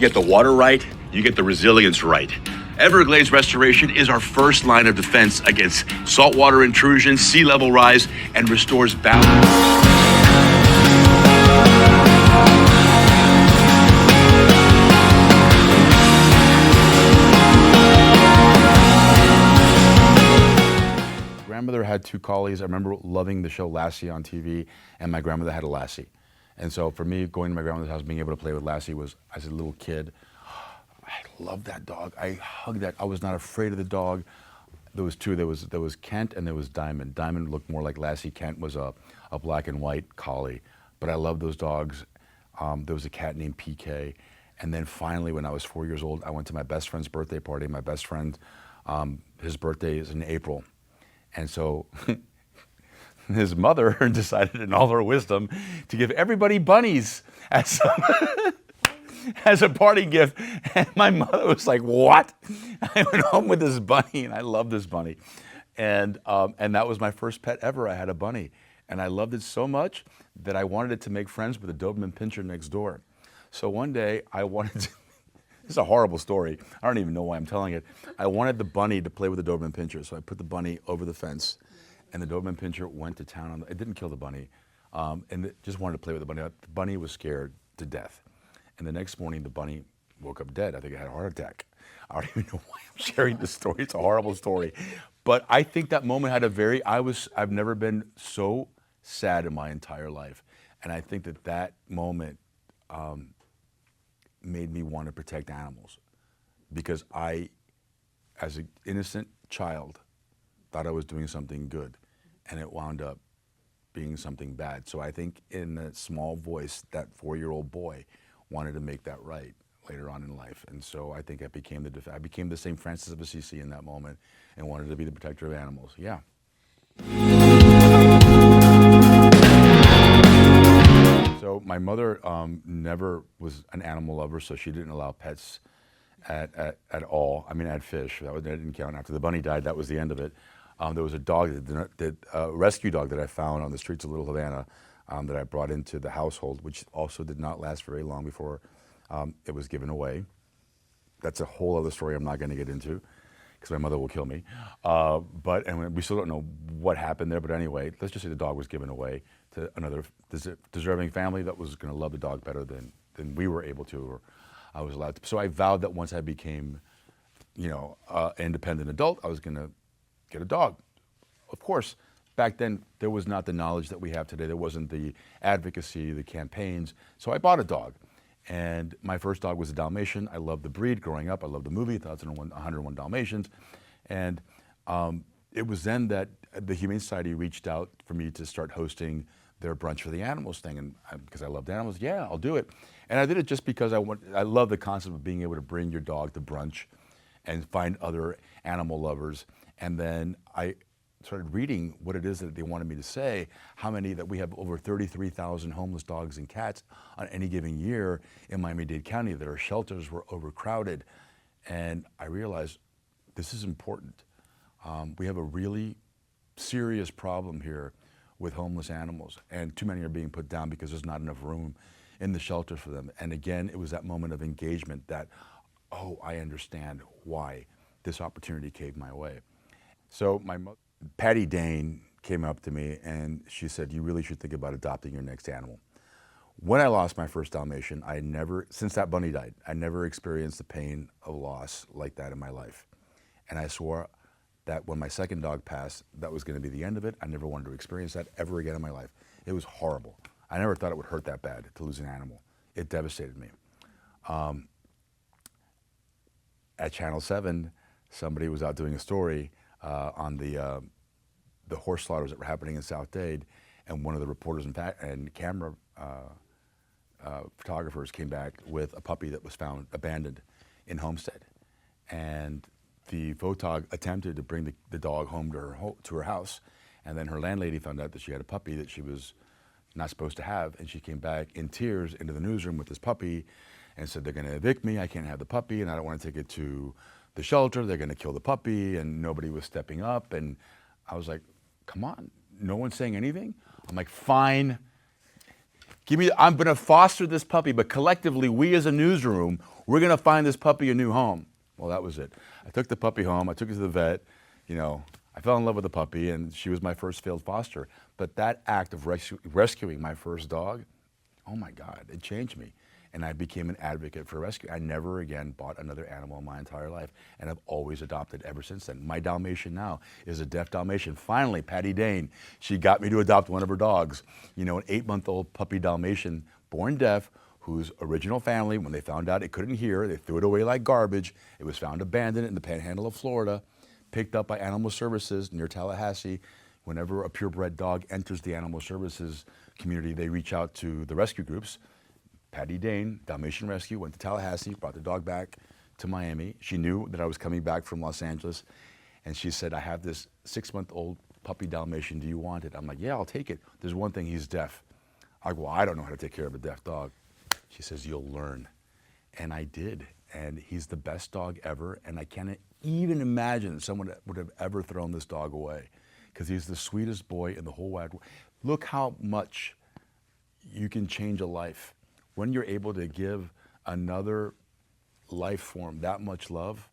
get the water right, you get the resilience right. Everglades restoration is our first line of defense against saltwater intrusion, sea level rise, and restores balance. Grandmother had two collies. I remember loving the show Lassie on TV, and my grandmother had a Lassie. And so for me, going to my grandmother's house, being able to play with Lassie was, as a little kid, I loved that dog. I hugged that. I was not afraid of the dog. There was two. There was Kent and there was Diamond. Diamond looked more like Lassie. Kent was a black and white collie. But I loved those dogs. There was a cat named PK. And then finally, when I was 4 years old, I went to my best friend's birthday party. My best friend, his birthday is in April. And so his mother decided in all her wisdom to give everybody bunnies as a party gift. And my mother was like, what? I went home with this bunny, and I loved this bunny. And that was my first pet ever. I had a bunny. And I loved it so much that I wanted it to make friends with the Doberman Pinscher next door. So one day I wanted to, this is a horrible story. I don't even know why I'm telling it. I wanted the bunny to play with the Doberman Pinscher, so I put the bunny over the fence, and the Doberman Pinscher went to town on it. It didn't kill the bunny, and it just wanted to play with the bunny. The bunny was scared to death. And the next morning, the bunny woke up dead. I think it had a heart attack. I don't even know why I'm sharing this story. It's a horrible story. But I think that moment had I've never been so sad in my entire life. And I think that moment made me want to protect animals, because I, as an innocent child, thought I was doing something good, and it wound up being something bad. So I think in a small voice, that 4-year-old boy wanted to make that right later on in life. And so I think I became the St. Francis of Assisi in that moment, and wanted to be the protector of animals. Yeah. So my mother never was an animal lover, so she didn't allow pets at all. I mean, I had fish. That didn't count. After the bunny died, that was the end of it. There was a dog, a rescue dog that I found on the streets of Little Havana that I brought into the household, which also did not last very long before it was given away. That's a whole other story I'm not going to get into, because my mother will kill me. And we still don't know what happened there, but anyway, let's just say the dog was given away to another deserving family that was going to love the dog better than we were able to, or I was allowed to. So I vowed that once I became, an independent adult, I was going to get a dog. Of course, back then, there was not the knowledge that we have today. There wasn't the advocacy, the campaigns. So I bought a dog. And my first dog was a Dalmatian. I loved the breed growing up. I loved the movie, 101 Dalmatians. And it was then that the Humane Society reached out for me to start hosting their Brunch for the Animals thing. And because I loved animals, yeah, I'll do it. And I did it just because I love the concept of being able to bring your dog to brunch and find other animal lovers. And then I started reading what it is that they wanted me to say, that we have over 33,000 homeless dogs and cats on any given year in Miami-Dade County, that our shelters were overcrowded. And I realized this is important. We have a really serious problem here with homeless animals, and too many are being put down because there's not enough room in the shelter for them. And again, it was that moment of engagement that, oh, I understand why this opportunity came my way. So Patty Dane came up to me and she said, you really should think about adopting your next animal. When I lost my first Dalmatian, since that bunny died, I never experienced the pain of loss like that in my life. And I swore that when my second dog passed, that was going to be the end of it. I never wanted to experience that ever again in my life. It was horrible. I never thought it would hurt that bad to lose an animal. It devastated me. At Channel 7, somebody was out doing a story on the horse slaughters that were happening in South Dade, and one of the reporters and camera photographers came back with a puppy that was found abandoned in Homestead. And the photog attempted to bring the dog home to her house, and then her landlady found out that she had a puppy that she was not supposed to have, and she came back in tears into the newsroom with this puppy and said, they're going to evict me, I can't have the puppy, and I don't want to take it to the shelter, they're going to kill the puppy, and nobody was stepping up. And I was like, come on, no one's saying anything? I'm like, fine, I'm going to foster this puppy, but collectively, we as a newsroom, we're going to find this puppy a new home. Well, that was it. I took the puppy home. I took it to the vet. You know, I fell in love with the puppy, and she was my first failed foster. But that act of rescuing my first dog, oh my God, it changed me. And I became an advocate for rescue. I never again bought another animal in my entire life, and I've always adopted ever since then. My Dalmatian now is a deaf Dalmatian. Finally, Patty Dane, she got me to adopt one of her dogs. You know, an 8-month-old puppy Dalmatian, born deaf, whose original family, when they found out it couldn't hear, they threw it away like garbage. It was found abandoned in the panhandle of Florida, picked up by Animal Services near Tallahassee. Whenever a purebred dog enters the Animal Services community, they reach out to the rescue groups. Patty Dane, Dalmatian Rescue, went to Tallahassee, brought the dog back to Miami. She knew that I was coming back from Los Angeles, and she said, I have this 6-month-old puppy Dalmatian, do you want it? I'm like, yeah, I'll take it. There's one thing, he's deaf. I go, well, I don't know how to take care of a deaf dog. She says, you'll learn. And I did, and he's the best dog ever, and I can't even imagine someone would have ever thrown this dog away, because he's the sweetest boy in the whole wide world. Look how much you can change a life. When you're able to give another life form that much love,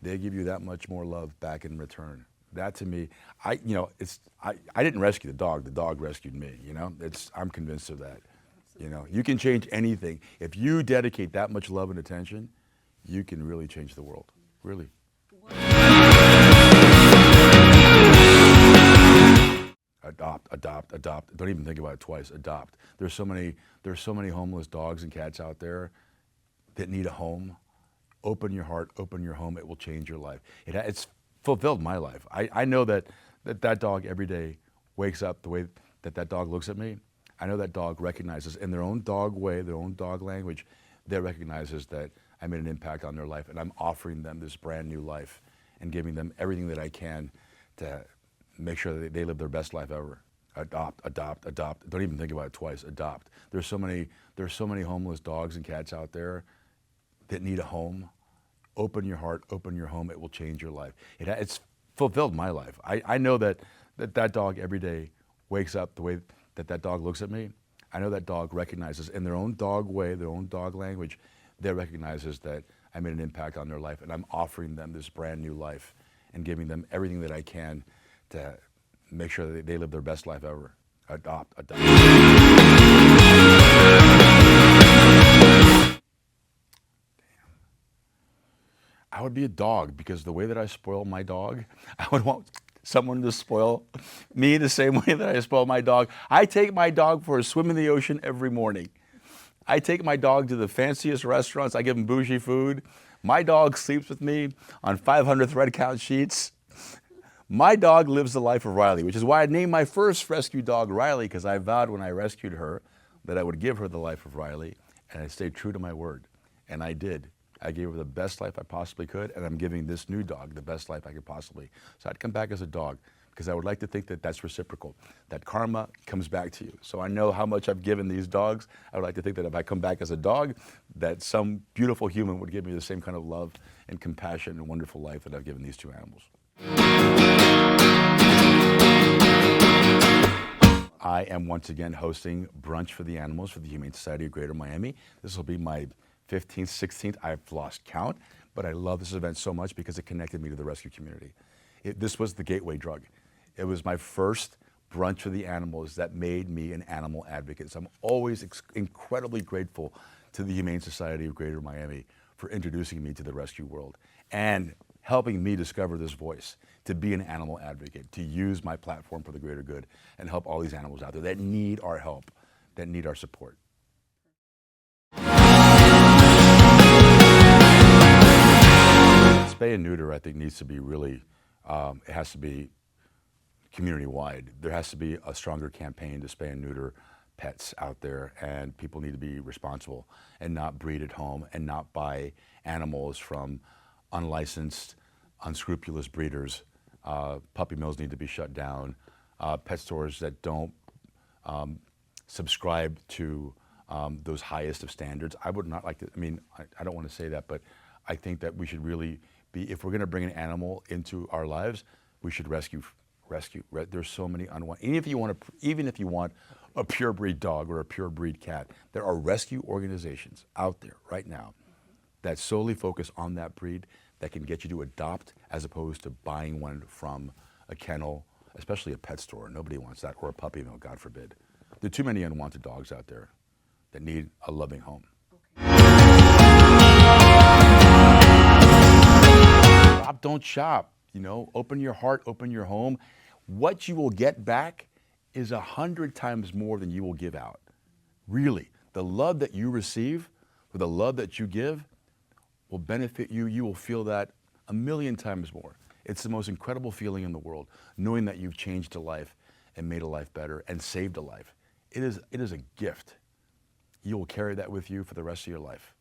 they give you that much more love back in return. That to me, I didn't rescue the dog rescued me, you know? I'm convinced of that. You know, you can change anything. If you dedicate that much love and attention, you can really change the world, really. Adopt. Don't even think about it twice. Adopt. There's so many homeless dogs and cats out there that need a home. Open your heart, open your home. It will change your life. It's fulfilled my life. I know that dog every day wakes up the way that dog looks at me. I know that dog recognizes in their own dog way, their own dog language, that recognizes that I made an impact on their life, and I'm offering them this brand new life and giving them everything that I can to make sure that they live their best life ever. Adopt. Don't even think about it twice. Adopt. There's so many homeless dogs and cats out there that need a home. Open your heart, open your home. It will change your life. It's fulfilled my life. I know that dog every day wakes up the way that dog looks at me. I know that dog recognizes in their own dog way, their own dog language, that recognizes that I made an impact on their life, and I'm offering them this brand new life and giving them everything that I can to make sure that they live their best life ever. Adopt. I would be a dog, because the way that I spoil my dog, I would want someone to spoil me the same way that I spoil my dog. I take my dog for a swim in the ocean every morning. I take my dog to the fanciest restaurants. I give him bougie food. My dog sleeps with me on 500 thread count sheets. My dog lives the life of Riley, which is why I named my first rescue dog Riley, because I vowed when I rescued her that I would give her the life of Riley, and I stayed true to my word, and I did. I gave her the best life I possibly could, and I'm giving this new dog the best life I could possibly. So I'd come back as a dog, because I would like to think that that's reciprocal, that karma comes back to you. So I know how much I've given these dogs. I would like to think that if I come back as a dog, that some beautiful human would give me the same kind of love and compassion and wonderful life that I've given these two animals. I am once again hosting Brunch for the Animals for the Humane Society of Greater Miami. This will be my 15th, 16th, I've lost count, but I love this event so much because it connected me to the rescue community. This was the gateway drug. It was my first Brunch for the Animals that made me an animal advocate. So I'm always incredibly grateful to the Humane Society of Greater Miami for introducing me to the rescue world and helping me discover this voice, to be an animal advocate, to use my platform for the greater good and help all these animals out there that need our help, that need our support. Spay and neuter, I think, needs to be really, it has to be community-wide. There has to be a stronger campaign to spay and neuter pets out there, and people need to be responsible and not breed at home and not buy animals from unlicensed, unscrupulous breeders. Puppy mills need to be shut down. Pet stores that don't subscribe to those highest of standards. I would not like to, I don't want to say that, but I think that we should really be, if we're going to bring an animal into our lives, we should rescue. There's so many unwanted, even if you want a pure breed dog or a pure breed cat, there are rescue organizations out there right now that solely focus on that breed that can get you to adopt as opposed to buying one from a kennel, especially a pet store. Nobody wants that, or a puppy mill, God forbid. There are too many unwanted dogs out there that need a loving home. Stop, don't shop. You know, open your heart, open your home. What you will get back is 100 times more than you will give out. Really, the love that you receive or the love that you give will benefit you. You will feel that 1,000,000 times more. It's the most incredible feeling in the world, knowing that you've changed a life and made a life better and saved a life. It is a gift. You will carry that with you for the rest of your life.